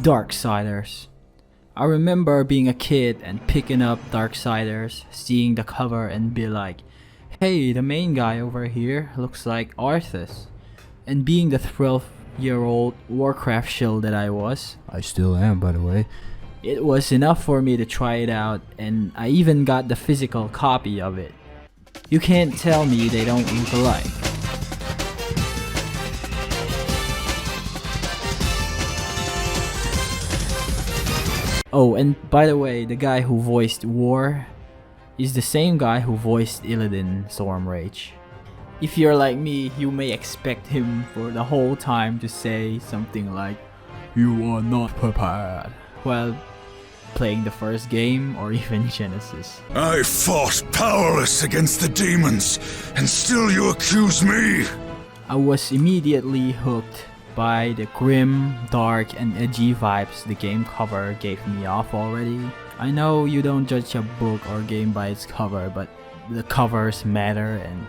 Darksiders. I remember being a kid and picking up Darksiders, seeing the cover and be like, hey, the main guy over here looks like Arthas. And being the 12-year-old Warcraft shill that I was, I still am by the way, it was enough for me to try it out, and I even got the physical copy of it. You can't tell me they don't look alike. Oh, and by the way, the guy who voiced War is the same guy who voiced Illidan Stormrage. If you're like me, you may expect him for the whole time to say something like, "You are not prepared," while playing the first game or even Genesis. I fought powerless against the demons, and still you accuse me? I was immediately hooked by the grim, dark, and edgy vibes the game cover gave me off already. I know you don't judge a book or game by its cover, but the covers matter, and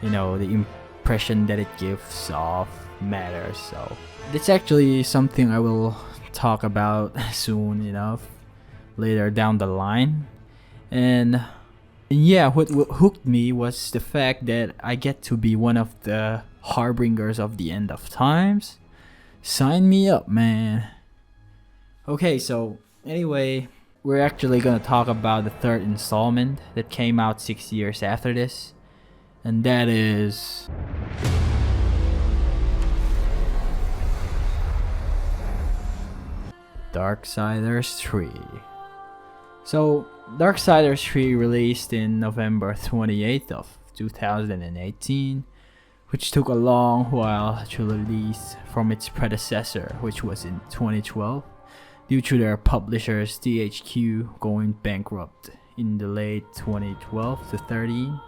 you know, the impression that it gives off matters. So that's actually something I will talk about soon enough, later down the line. And yeah, what hooked me was the fact that I get to be one of the harbingers of the end of times. Sign me up, man. Okay, so anyway, we're actually gonna talk about the third installment that came out 6 years after this, and that is Darksiders 3. So Darksiders 3 released in November 28th of 2018, which took a long while to release from its predecessor, which was in 2012, due to their publishers THQ going bankrupt in the late 2012 to 13.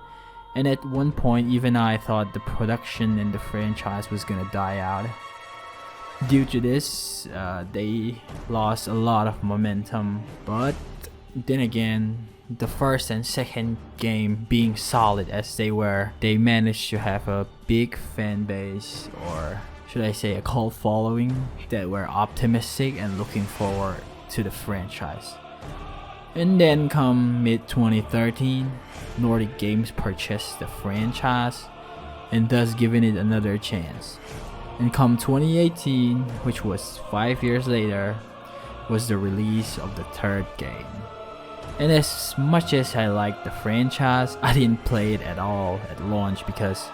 And at one point, even I thought the production and the franchise was gonna die out. Due to this, they lost a lot of momentum, but then again, the first and second game being solid as they were, they managed to have a big fan base, or should I say a cult following, that were optimistic and looking forward to the franchise. And then come mid-2013, Nordic Games purchased the franchise and thus giving it another chance. And come 2018, which was 5 years later, was the release of the third game. And as much as I liked the franchise, I didn't play it at all at launch because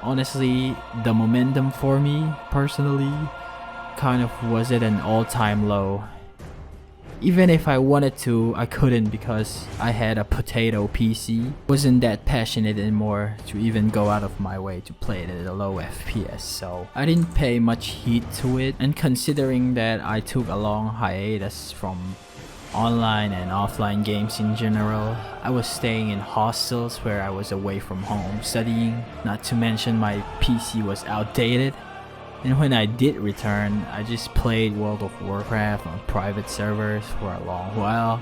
honestly, the momentum for me personally kind of was at an all-time low. Even if I wanted to, I couldn't because I had a potato PC. Wasn't that passionate anymore to even go out of my way to play it at a low FPS, so I didn't pay much heed to it. And considering that I took a long hiatus from online and offline games in general, I was staying in hostels where I was away from home studying, not to mention my PC was outdated. And when I did return, I just played World of Warcraft on private servers for a long while.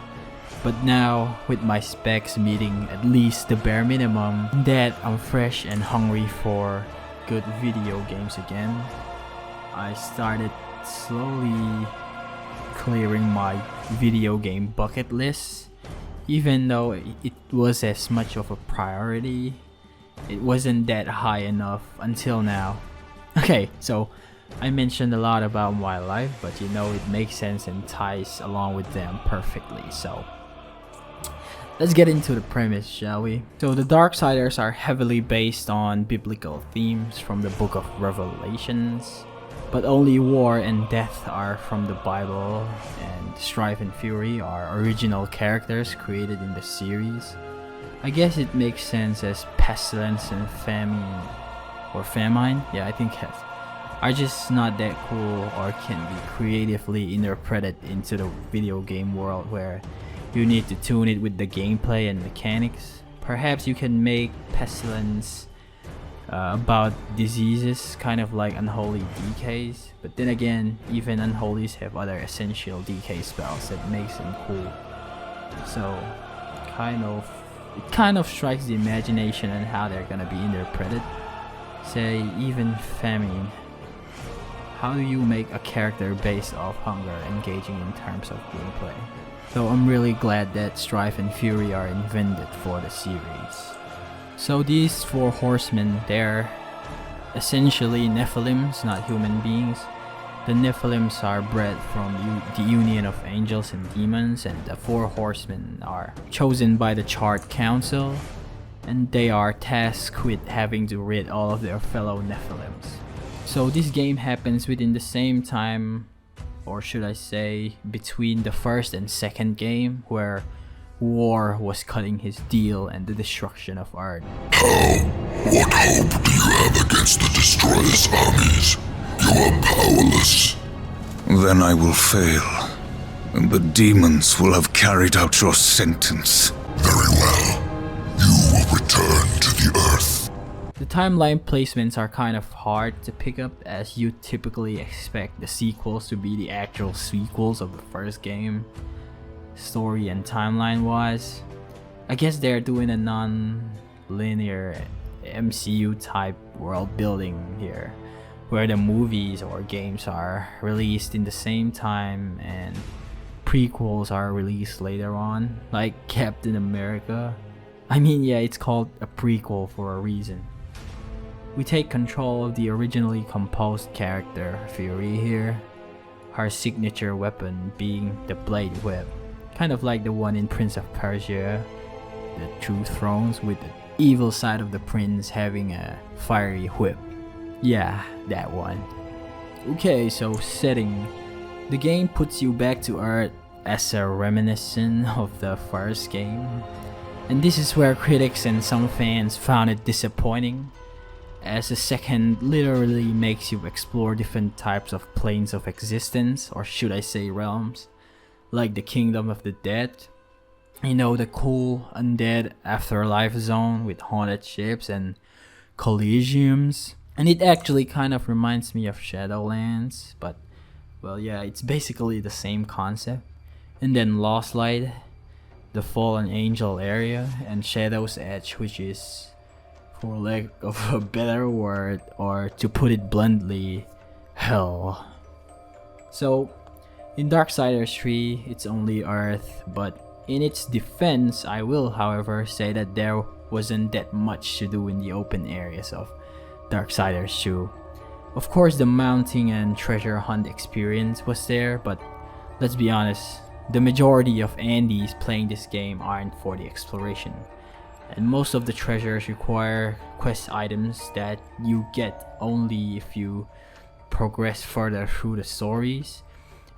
But now, with my specs meeting at least the bare minimum, that I'm fresh and hungry for good video games again, I started slowly clearing my video game bucket list. Even though it was as much of a priority, it wasn't that high enough until now. Okay, so I mentioned a lot about my life, but you know it makes sense and ties along with them perfectly, so let's get into the premise, shall we? So the Darksiders are heavily based on biblical themes from the Book of Revelations, but only war and death are from the Bible, and Strife and Fury are original characters created in the series. I guess it makes sense as pestilence and famine, or famine, yeah, I think are just not that cool or can be creatively interpreted into the video game world where you need to tune it with the gameplay and mechanics. Perhaps you can make pestilence about diseases, kind of like unholy decays, but then again, even unholies have other essential decay spells that makes them cool. So it kind of strikes the imagination on how they're gonna be interpreted. Say even famine. how do you make a character based off hunger engaging in terms of gameplay? So I'm really glad that Strife and Fury are invented for the series. So these 4 horsemen, they're essentially Nephilims, not human beings. The Nephilims are bred from the union of angels and demons, and the 4 horsemen are chosen by the Chart Council, and they are tasked with having to rid all of their fellow Nephilims. So this game happens within the same time, or should I say between the first and second game, where War was cutting his deal and the destruction of Earth. How? What hope do you have against the Destroyer's armies? You are powerless. Then I will fail, and the demons will have carried out your sentence. Very well. You will return to the Earth. The timeline placements are kind of hard to pick up, as you typically expect the sequels to be the actual sequels of the first game, story and timeline wise. I guess they're doing a non-linear MCU type world building here, where the movies or games are released in the same time and prequels are released later on, like Captain America. I mean, yeah, it's called a prequel for a reason. We take control of the originally composed character Fury here, her signature weapon being the Blade Whip, kind of like the one in Prince of Persia, the Two Thrones, with the evil side of the prince having a fiery whip. Yeah, that one. Okay, so setting. The game puts you back to Earth as a reminiscent of the first game. And this is where critics and some fans found it disappointing, as the second literally makes you explore different types of planes of existence, or should I say realms, like the Kingdom of the Dead. You know, the cool undead afterlife zone with haunted ships and coliseums. And it actually kind of reminds me of Shadowlands, but well, yeah, it's basically the same concept. And then Lost Light, the Fallen Angel area, and Shadow's Edge, which is, for lack of a better word, or to put it bluntly, hell. So in Darksiders 3, it's only Earth, but in its defense, I will however say that there wasn't that much to do in the open areas of Darksiders 2. Of course, the mounting and treasure hunt experience was there, but let's be honest, the majority of Andes playing this game aren't for the exploration, and most of the treasures require quest items that you get only if you progress further through the stories.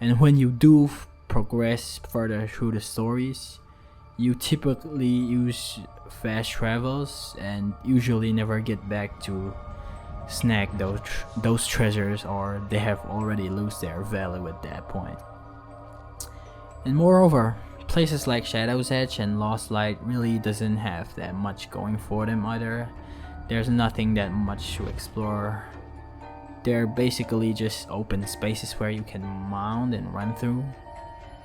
And when you do progress further through the stories, you typically use fast travels and usually never get back to snag those treasures, or they have already lost their value at that point. And moreover, places like Shadow's Edge and Lost Light really doesn't have that much going for them either. There's nothing that much to explore. They're basically just open spaces where you can mount and run through.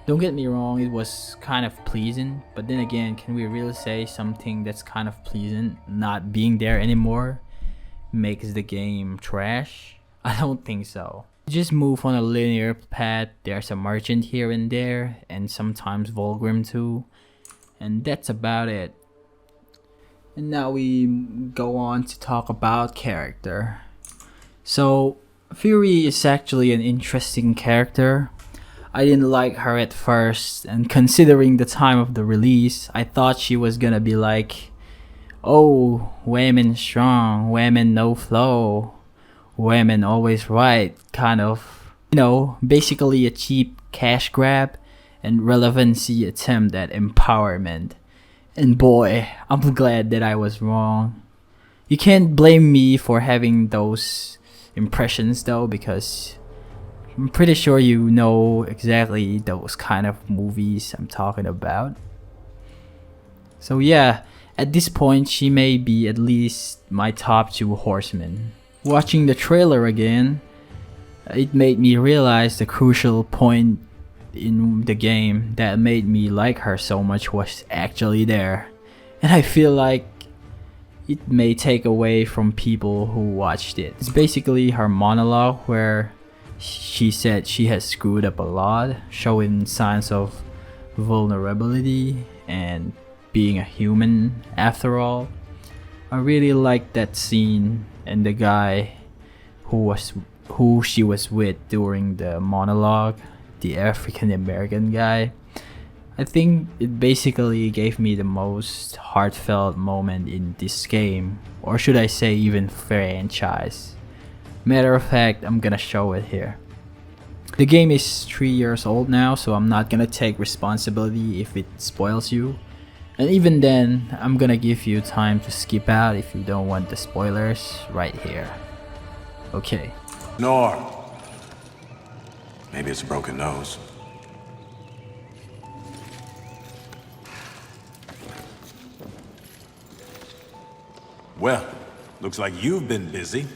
Don't get me wrong, it was kind of pleasant, but then again, can we really say something that's kind of pleasant not being there anymore makes the game trash? I don't think so. You just move on a linear path. There's a merchant here and there, and sometimes Volgrim too, and that's about it. And now we go on to talk about character. So Fury is actually an interesting character. I didn't like her at first, and considering the time of the release, I thought she was gonna be like, oh, women strong, women no flow, women always right, kind of, you know, basically a cheap cash grab and relevancy attempt at empowerment. And boy, I'm glad that I was wrong. You can't blame me for having those impressions though, because I'm pretty sure you know exactly those kind of movies I'm talking about. So yeah, at this point she may be at least my top 2 horsemen. Watching the trailer again, it made me realize the crucial point in the game that made me like her so much was actually there. And I feel like it may take away from people who watched it. It's basically her monologue where She said she has screwed up a lot, showing signs of vulnerability and being a human after all. I really liked that scene and the guy who she was with during the monologue, the African American guy. I think it basically gave me the most heartfelt moment in this game, or should I say even franchise. Matter of fact, I'm gonna show it here. The game is 3 years old now, so I'm not gonna take responsibility if it spoils you. And even then, I'm gonna give you time to skip out if you don't want the spoilers right here. Okay. Nor. Maybe it's a broken nose. Well, looks like you've been busy.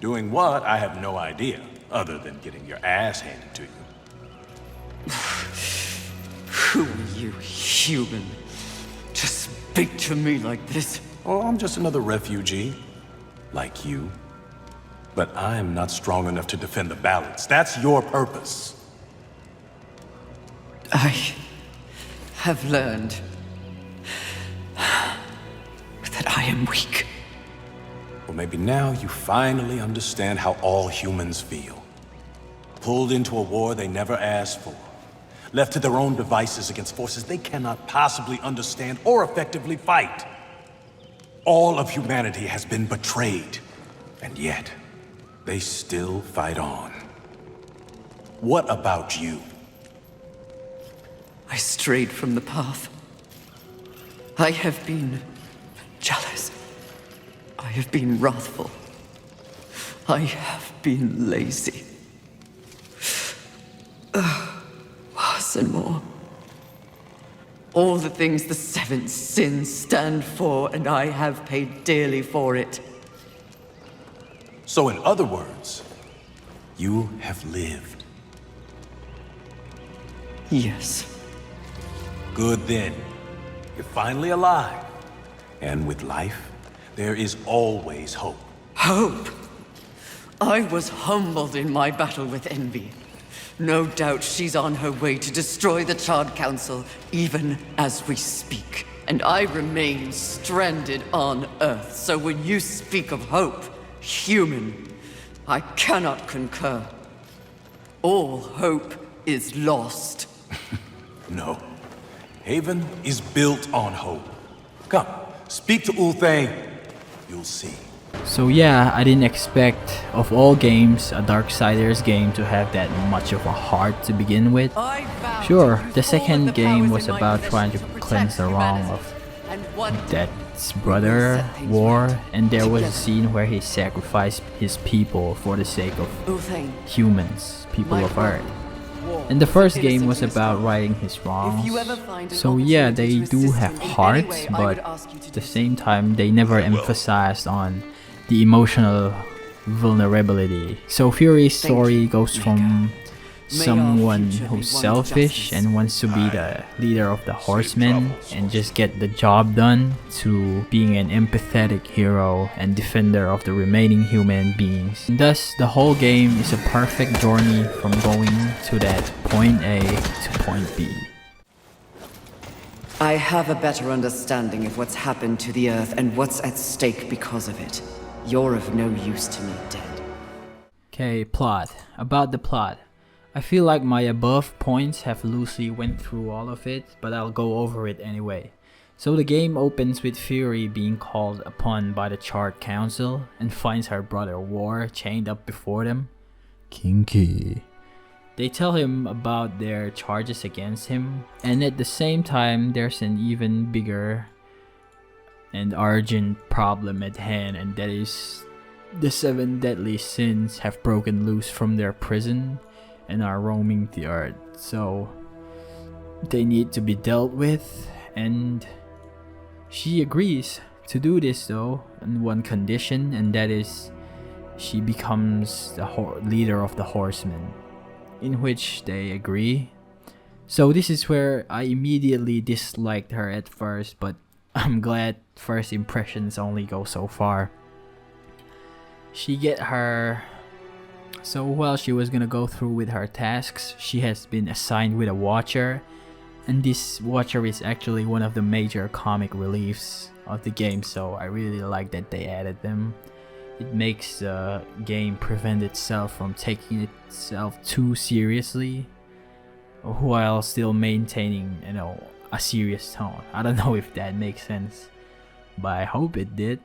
Doing what, I have no idea, other than getting your ass handed to you. Who are you, human? To speak to me like this? Oh, I'm just another refugee, like you. But I am not strong enough to defend the balance. That's your purpose. I have learned that I am weak. Well, maybe now you finally understand how all humans feel. Pulled into a war they never asked for. Left to their own devices against forces they cannot possibly understand or effectively fight. All of humanity has been betrayed, and yet they still fight on. What about you? I strayed from the path. I have been jealous. I have been wrathful. I have been lazy. Worse and more. All the things the seventh sins stand for, and I have paid dearly for it. So in other words, you have lived. Yes. Good then. You're finally alive. And with life, there is always hope. Hope. I was humbled in my battle with envy. No doubt she's on her way to destroy the Charred Council, even as we speak. And I remain stranded on Earth, so when you speak of hope, human, I cannot concur. All hope is lost. No. Haven is built on hope. Come, speak to Ulthane. You'll see. So yeah, I didn't expect, of all games, a Darksiders game to have that much of a heart to begin with. Sure, the second game was about trying to cleanse the wrong of Death's brother, War, and there was a scene where he sacrificed his people for the sake of humans, people of Earth. And the first game was about righting his wrongs. So yeah, they do have hearts, but at the same time, they never emphasized on the emotional vulnerability. So Fury's story goes from someone who's selfish and wants to be the leader of the Horsemen and just get the job done, to being an empathetic hero and defender of the remaining human beings. And thus, the whole game is a perfect journey from going to that point A to point B. I have a better understanding of what's happened to the Earth and what's at stake because of it. You're of no use to me, dead. Okay, plot. About the plot. I feel like my above points have loosely went through all of it, but I'll go over it anyway. So the game opens with Fury being called upon by the Charred Council and finds her brother War chained up before them. Kinky. They tell him about their charges against him, and at the same time there's an even bigger and urgent problem at hand, and that is the 7 deadly sins have broken loose from their prison and are roaming the earth. So they need to be dealt with, and she agrees to do this though on one condition, and that is she becomes the leader of the Horsemen, in which they agree. So this is where I immediately disliked her at first, but I'm glad first impressions only go so far. She get her So while she was gonna go through with her tasks, she has been assigned with a watcher, and this watcher is actually one of the major comic reliefs of the game, so I really like that they added them. It makes the game prevent itself from taking itself too seriously while still maintaining, a serious tone. I don't know if that makes sense, but I hope it did.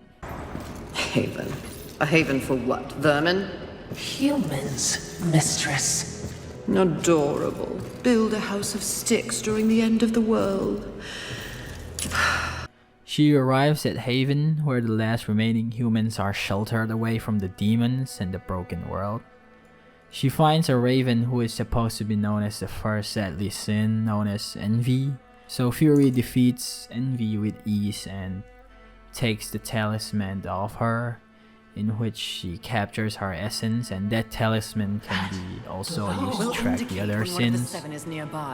Haven. A haven for what? Vermin? Humans, mistress. Adorable. Build a house of sticks during the end of the world. She arrives at Haven, where the last remaining humans are sheltered away from the demons and the broken world. She finds a raven who is supposed to be known as the first deadly sin, known as envy. So Fury defeats envy with ease and takes the talisman off her, in which she captures her essence, and that talisman can be also used to track the other sins.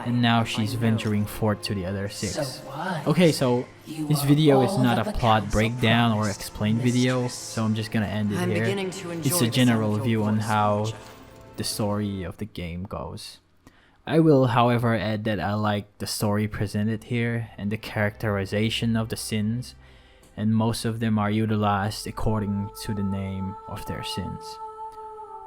And now she's venturing forth to the other 6. Okay, so this video is not a plot breakdown or explained video, so I'm just gonna end it here. It's a general view on how the story of the game goes. I will, however, add that I like the story presented here and the characterization of the sins, and most of them are utilized according to the name of their sins.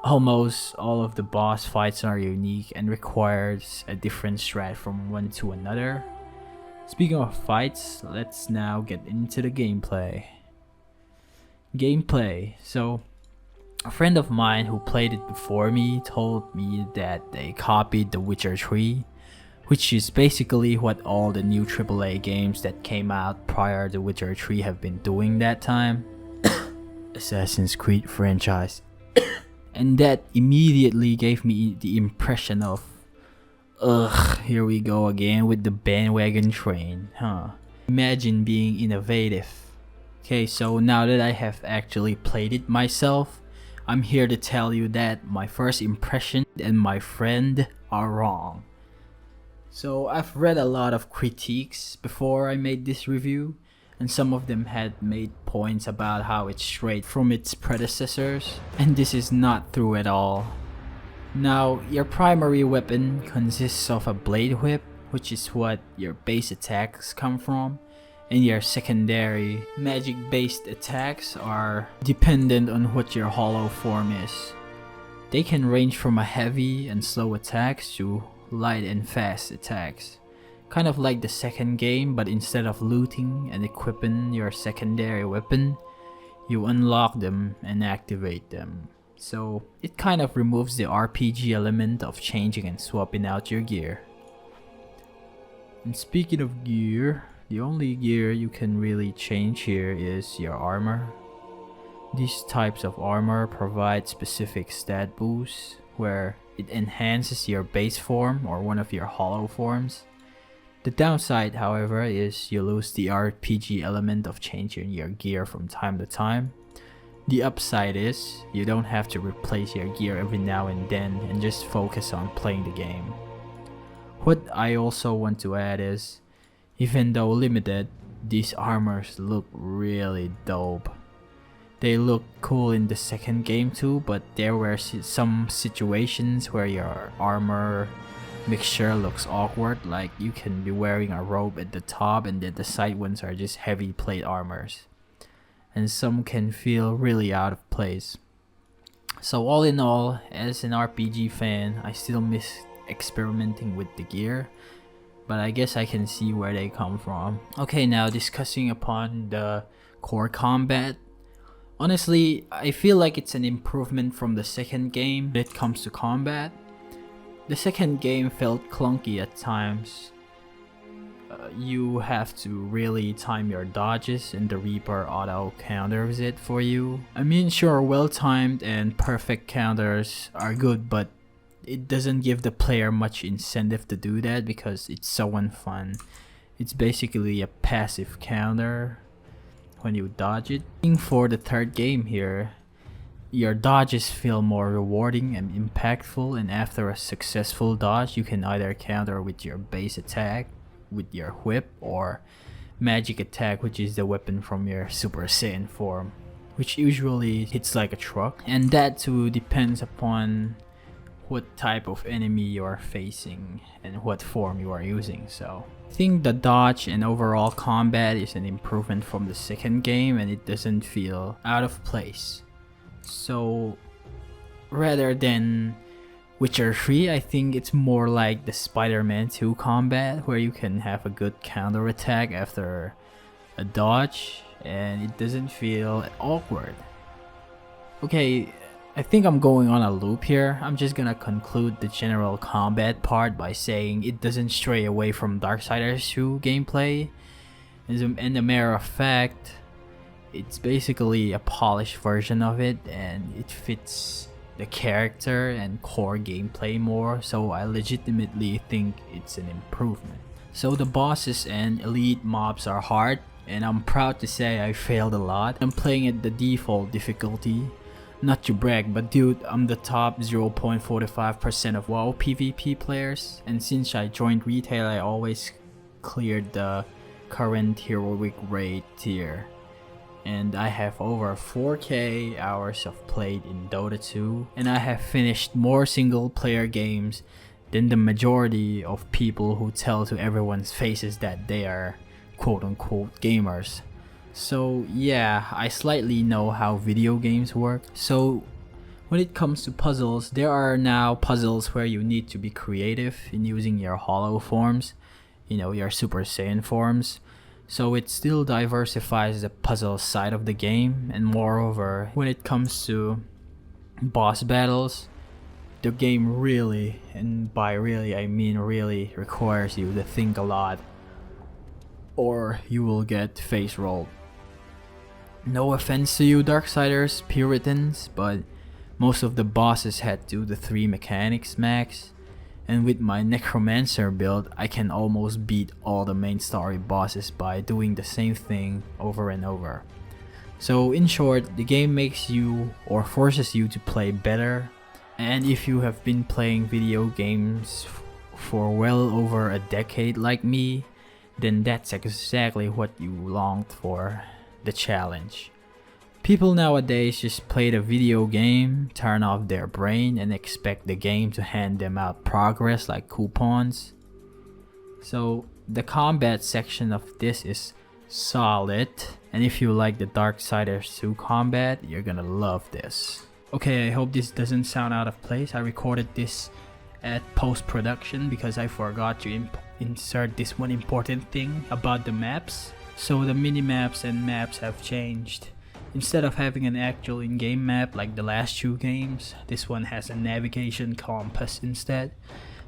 Almost all of the boss fights are unique and requires a different strat from one to another. Speaking of fights, let's now get into the gameplay. So, a friend of mine who played it before me told me that they copied The Witcher 3, which is basically what all the new AAA games that came out prior to Witcher 3 have been doing that time. Assassin's Creed franchise. And that immediately gave me the impression of, ugh, here we go again with the bandwagon train, huh? Imagine being innovative. Okay, so now that I have actually played it myself, I'm here to tell you that my first impression and my friend are wrong. So I've read a lot of critiques before I made this review, and some of them had made points about how it's straight from its predecessors, and this is not true at all. Now, your primary weapon consists of a blade whip, which is what your base attacks come from, and your secondary magic-based attacks are dependent on what your hollow form is. They can range from a heavy and slow attacks to light and fast attacks. Kind of like the second game, but instead of looting and equipping your secondary weapon, you unlock them and activate them. So it kind of removes the RPG element of changing and swapping out your gear. And speaking of gear, the only gear you can really change here is your armor. These types of armor provide specific stat boosts where it enhances your base form or one of your hollow forms. The downside, however, is you lose the RPG element of changing your gear from time to time. The upside is you don't have to replace your gear every now and then and just focus on playing the game. What I also want to add is, even though limited, these armors look really dope. They look cool in the second game too, but there were some situations where your armor mixture looks awkward, like you can be wearing a robe at the top and then the side ones are just heavy plate armors. And some can feel really out of place. So all in all, as an RPG fan, I still miss experimenting with the gear, but I guess I can see where they come from. Okay, now discussing upon the core combat. Honestly, I feel like it's an improvement from the second game when it comes to combat. The second game felt clunky at times. You have to really time your dodges and the Reaper auto counters it for you. I mean, sure, well-timed and perfect counters are good, but it doesn't give the player much incentive to do that because it's so unfun. It's basically a passive counter when you dodge it. For the third game here, your dodges feel more rewarding and impactful, and after a successful dodge you can either counter with your base attack with your whip or magic attack, which is the weapon from your Super Saiyan form. which usually hits like a truck, and that too depends upon what type of enemy you are facing and what form you are using. So I think the dodge and overall combat is an improvement from the second game, and it doesn't feel out of place. So rather than Witcher 3, I think it's more like the Spider-Man 2 combat, where you can have a good counterattack after a dodge and it doesn't feel awkward. Okay, I think I'm going on a loop here. I'm just gonna conclude the general combat part by saying it doesn't stray away from Darksiders 2 gameplay. As a matter of fact, it's basically a polished version of it, and it fits the character and core gameplay more, so I legitimately think it's an improvement. So the bosses and elite mobs are hard, and I'm proud to say I failed a lot. I'm playing at the default difficulty. Not to brag, but dude, I'm the top 0.45% of WoW PvP players, and since I joined retail, I always cleared the current heroic raid tier. And I have over 4k hours of played in Dota 2, and I have finished more single player games than the majority of people who tell to everyone's faces that they are quote unquote gamers. So yeah, I slightly know how video games work. So when it comes to puzzles, there are now puzzles where you need to be creative in using your hollow forms, your Super Saiyan forms. So it still diversifies the puzzle side of the game, and moreover, when it comes to boss battles, the game really, and by really I mean really, requires you to think a lot, or you will get face rolled. No offense to you Darksiders Puritans, but most of the bosses had 2 to 3 mechanics max, and with my Necromancer build, I can almost beat all the main story bosses by doing the same thing over and over. So in short, the game makes you or forces you to play better, and if you have been playing video games for well over a decade like me, then that's exactly what you longed for, the challenge. People nowadays just play the video game, turn off their brain, and expect the game to hand them out progress like coupons. So the combat section of this is solid, and if you like the Darksiders 2 combat, you're gonna love this. Okay, I hope this doesn't sound out of place. I recorded this at post-production because I forgot to insert this one important thing about the maps. So the mini-maps and maps have changed. Instead of having an actual in-game map like the last 2 games, this one has a navigation compass instead.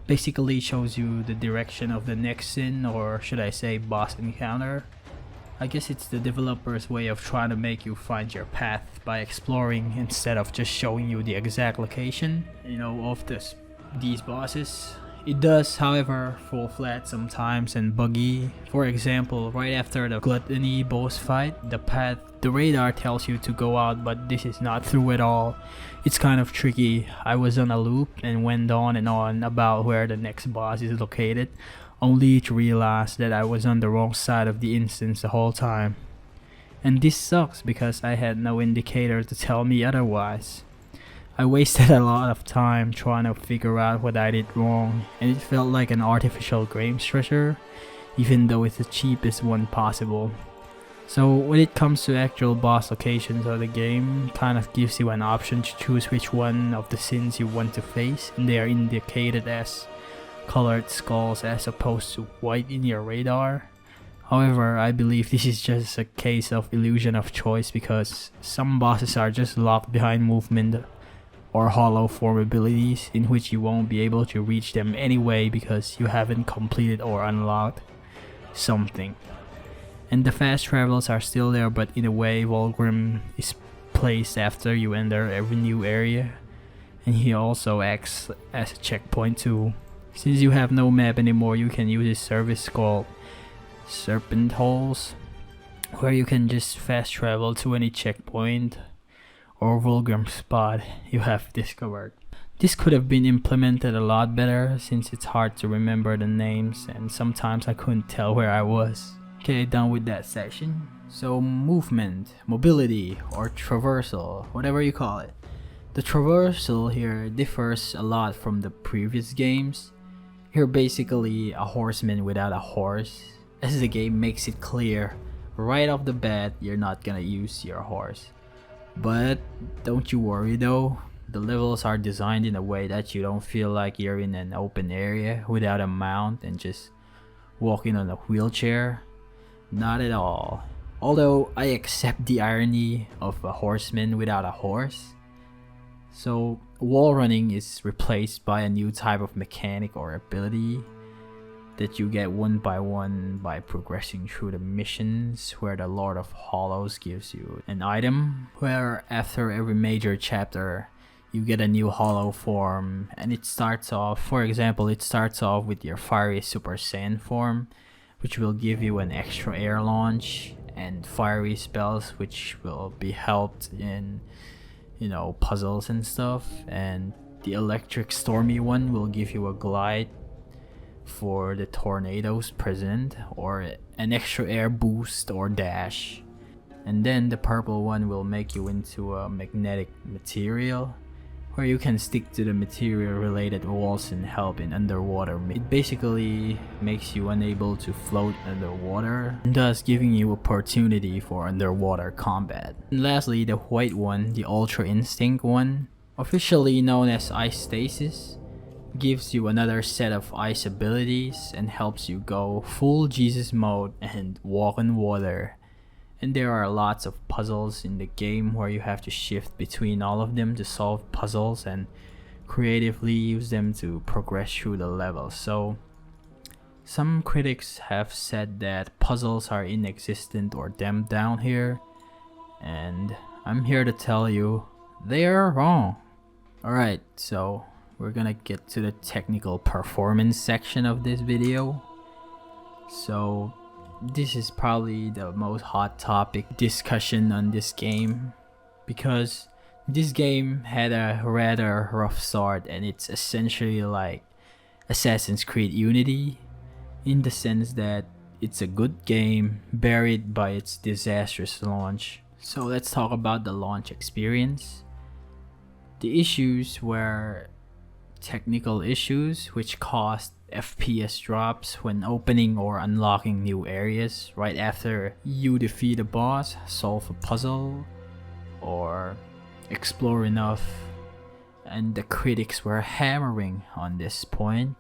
Basically shows you the direction of the next sin, or should I say boss encounter. I guess it's the developer's way of trying to make you find your path by exploring instead of just showing you the exact location, of these bosses. It does, however, fall flat sometimes and buggy. For example, right after the Gluttony boss fight, the radar tells you to go out, but this is not true at all. It's kind of tricky. I was on a loop and went on and on about where the next boss is located, only to realize that I was on the wrong side of the instance the whole time. And this sucks because I had no indicator to tell me otherwise. I wasted a lot of time trying to figure out what I did wrong, and it felt like an artificial game treasure, even though it's the cheapest one possible. So when it comes to actual boss locations of the game, kind of gives you an option to choose which one of the sins you want to face, and they are indicated as colored skulls as opposed to white in your radar. However, I believe this is just a case of illusion of choice because some bosses are just locked behind movement or hollow form abilities in which you won't be able to reach them anyway because you haven't completed or unlocked something. And the fast travels are still there, but in a way Volgrim is placed after you enter every new area, and he also acts as a checkpoint too. Since you have no map anymore, you can use a service called Serpent Holes, where you can just fast travel to any checkpoint or Volgrim spot you have discovered. This could have been implemented a lot better since it's hard to remember the names and sometimes I couldn't tell where I was. Okay, done with that section. So movement, mobility, or traversal, whatever you call it. The traversal here differs a lot from the previous games. You're basically a horseman without a horse, as the game makes it clear right off the bat you're not gonna use your horse. But don't you worry though, the levels are designed in a way that you don't feel like you're in an open area without a mount and just walking on a wheelchair. Not at all. Although I accept the irony of a horseman without a horse. So wall running is replaced by a new type of mechanic or ability that you get one by progressing through the missions, where the Lord of Hollows gives you an item where after every major chapter you get a new hollow form, and it starts off, for example, it starts off with your fiery Super Saiyan form, which will give you an extra air launch and fiery spells which will be helped in, you know, puzzles and stuff, and the electric stormy one will give you a glide for the tornadoes present, or an extra air boost or dash. And then the purple one will make you into a magnetic material, where you can stick to the material related walls and help in underwater. It basically makes you unable to float underwater, thus giving you opportunity for underwater combat. And lastly, the white one, the Ultra Instinct one, officially known as Ice Stasis, gives you another set of ice abilities and helps you go full Jesus mode and walk on water. And there are lots of puzzles in the game where you have to shift between all of them to solve puzzles and creatively use them to progress through the level. So some critics have said that puzzles are inexistent or dumbed down here, and I'm here to tell you they are wrong. Alright, so we're gonna get to the technical performance section of this video. So this is probably the most hot topic discussion on this game, because this game had a rather rough start, and it's essentially like Assassin's Creed Unity in the sense that it's a good game buried by its disastrous launch. So let's talk about the launch experience. The issues were technical issues which caused FPS drops when opening or unlocking new areas right after you defeat a boss, solve a puzzle, or explore enough, and the critics were hammering on this point.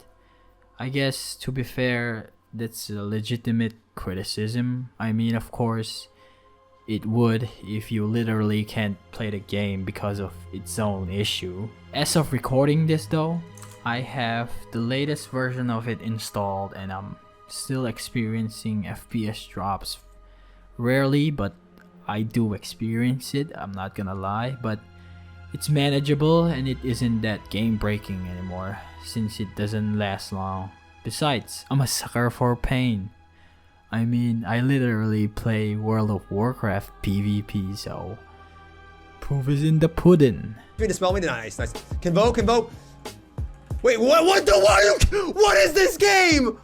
I guess, to be fair, that's a legitimate criticism. I mean, of course, it would if you literally can't play the game because of its own issue. As of recording this though, I have the latest version of it installed and I'm still experiencing FPS drops. Rarely, but I do experience it, I'm not gonna lie, but it's manageable and it isn't that game breaking anymore since it doesn't last long. Besides, I'm a sucker for pain. I mean, I literally play World of Warcraft PvP, so proof is in the pudding. You smell me? Nice. Convoke. Wait, what is this game?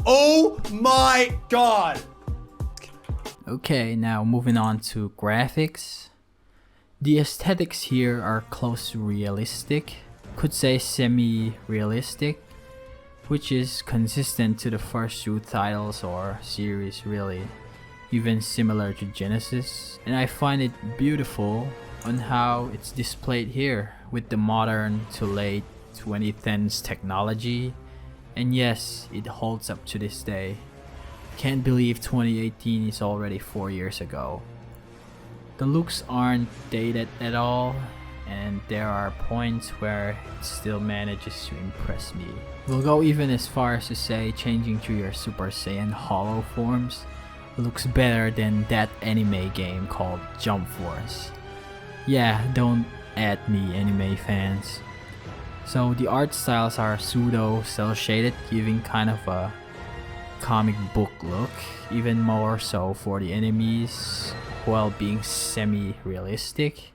Oh my god. Okay, now moving on to graphics. The aesthetics here are close to realistic, could say semi-realistic, which is consistent to the first two titles or series really, even similar to Genesis. And I find it beautiful on how it's displayed here with the modern to late 2010s technology, and yes, it holds up to this day. Can't believe 2018 is already 4 years ago. The looks aren't dated at all, and there are points where it still manages to impress me. We'll go even as far as to say changing to your Super Saiyan hollow forms looks better than that anime game called Jump Force. Yeah, don't at me, anime fans. So the art styles are pseudo cel shaded, giving kind of a comic book look, even more so for the enemies while being semi-realistic.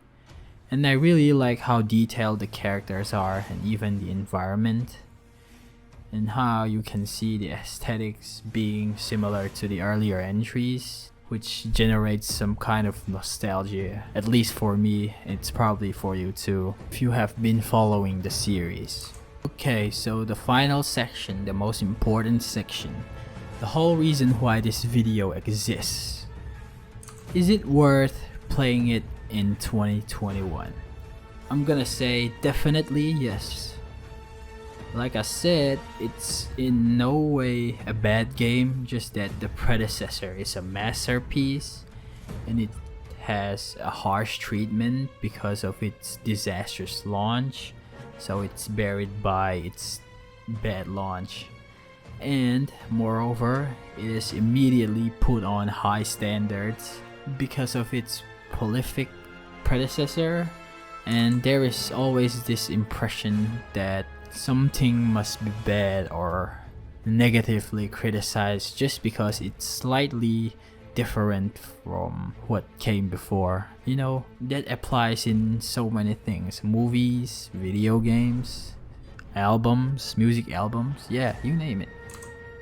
And I really like how detailed the characters are and even the environment. and how you can see the aesthetics being similar to the earlier entries, which generates some kind of nostalgia. At least for me, it's probably for you too, if you have been following the series. Okay, so the final section, the most important section, the whole reason why this video exists. Is it worth playing it in 2021? I'm gonna say definitely yes. Like I said, it's in no way a bad game, just that the predecessor is a masterpiece and it has a harsh treatment because of its disastrous launch, so it's buried by its bad launch. And moreover, it is immediately put on high standards because of its prolific predecessor, and there is always this impression that something must be bad or negatively criticized just because it's slightly different from what came before. You know, that applies in so many things: movies, video games, albums, music albums, yeah, you name it.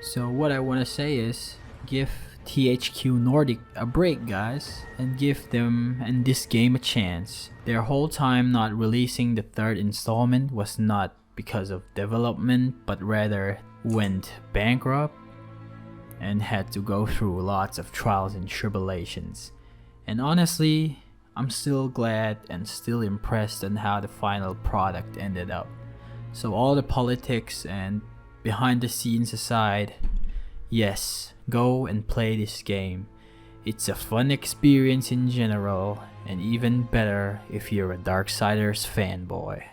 So what I want to say is, give THQ Nordic a break, guys, and give them and this game a chance. Their whole time not releasing the third installment was not because of development, but rather went bankrupt and had to go through lots of trials and tribulations. And honestly, I'm still glad and still impressed on how the final product ended up. So all the politics and behind the scenes aside, yes, go and play this game. It's a fun experience in general, and even better if you're a Darksiders fanboy.